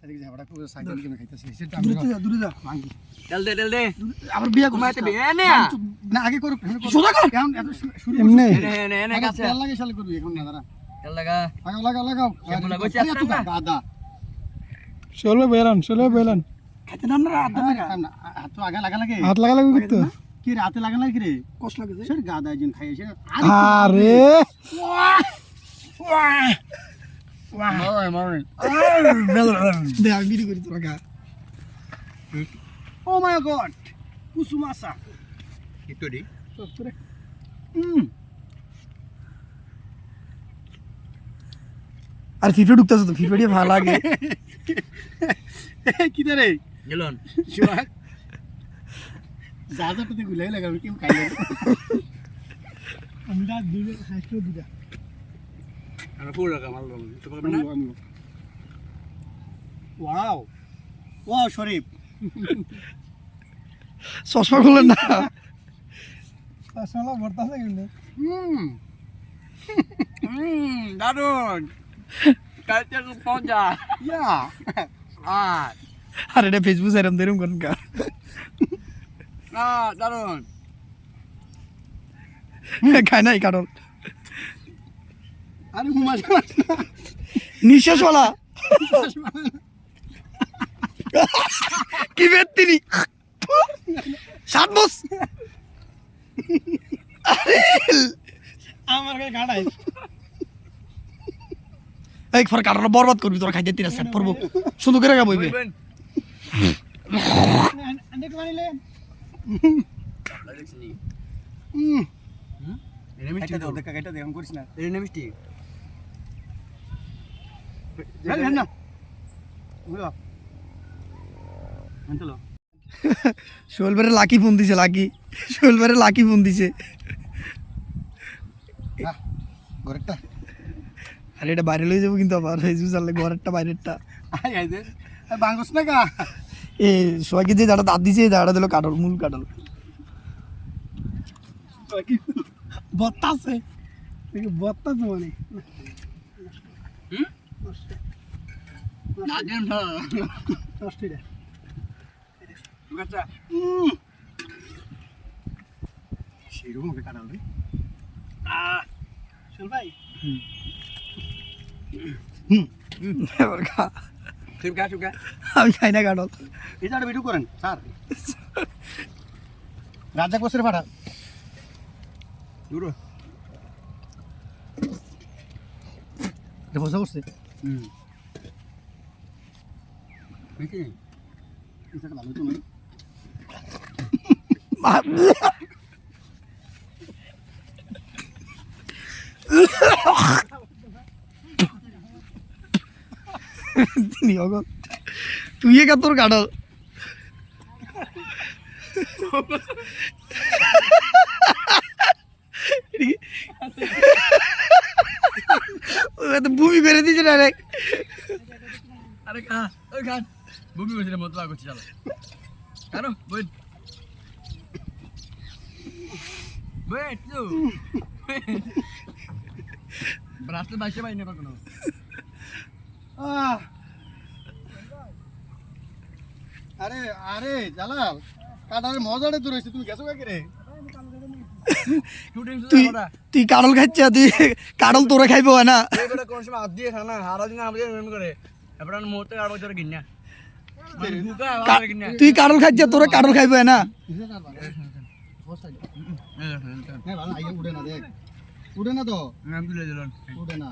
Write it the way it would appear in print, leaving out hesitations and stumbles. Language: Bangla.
এদিকে যাবড়া পুরো সাইকেল কিনে খাইতেছে সেটা দূরে যা ভাঙি তেল দে আবার বিয়া ঘুমাইতে বে এনে না আগে করুক সোজা কর এখন এত শুরু এমনি এনে কাছে তেল লাগে শালা করবি এখন না দাঁড়া তেল লাগা লাগাও কেমন লাগাইছে দাদা চলো বেলান খাইতে নাম না হাত লাগা হাত তো আগে লাগা লাগে হাত লাগা করতে কি রে হাতে লাগা লাগে রে কষ্ট লাগে সে গাদা একজন খাইছে আরে দে আমি ভিডিও করি তোরা গা ও মাই গড কুসুমাসা একটু দি আর ফিফে ঢুকতেছ তো ফিফে ভালো লাগে কি রে গেলন শিবাক জাজাটাতে গুলাই লাগাবি কেউ খাই না আমরা দুলে হাইস্ট দিদা আমরা ফুল লাগা মাল তো পারবে না ওয়াও শরীফ চশমা খুলেন না চশমা ভরতাছে কিন্তু দারুন কালকে পৌঁছা ইয়া আরে এটা ফেসবুক এরম দেরম করেন কা দারুন খায় নাই কারণ আরে ঘুমাস নিঃশ্বাসওয়ালা কি বেত্তিনি 7 বস আমার গায়ে গাড়াই এই ফর কারণ বরবাদ করবি তোরা খাইতে 3 সেট পড়বো সুন্দর করে গা বইবে আন্ডে মানিলে এটা দাও দেখা এটা দেখুন করিস না এর নাম মিষ্টি না বুঝলো আনতলো শোলবারে লাকি ফোন দিছে লাকি ফোন দিছে ঘরেরটা আরে এটা বাইরে লয়ে যাবো কিন্তু আবার ফেসবুক চাললে ঘরেরটা বাইরেরটা আই আই দে বাঙ্গস না গা এ সবাইকে যে দাঁড়া দাঁত দিছে দাঁড়া দিল কাটল মূল কাটল বত্তাছে মানে না দেন না নষ্ট রে আচ্ছা সেরকম হবে কাটাল রে চল ভাই এবার খা ঠিক আছে আমি খাই না কাটল এটা ভিডিও করেন স্যার রাজা কোসের পাঠা দূর এটা বসা করছে নাকি এটা ভালো তো নয় তুই একা তোর কাটল ভূমি করে দিয়েছে ডাইরেক্ট আরে খা ওই খান ভূমি বসে মত লাগছে চলো কারো বই বই তো রাস্তা বাইসে বাইনে না কোনো আরে আরে জালাল কাটার মজাটা তো রয়েছে তুমি গেছো কাকে রে তুই কাটল খাচ্ছিস তুই কাটল তোরা খাইবো না এবারে কোন সময় হাত দিয়ে খানা হারা দিন আমাদের মেম করে এবারে মুহূর্তে আর বছর কিনা তুই কাটল খাচ্ছিস তোরা কাটল খাইবো না উঠে না তো আমি তুলে দিলাম উঠে না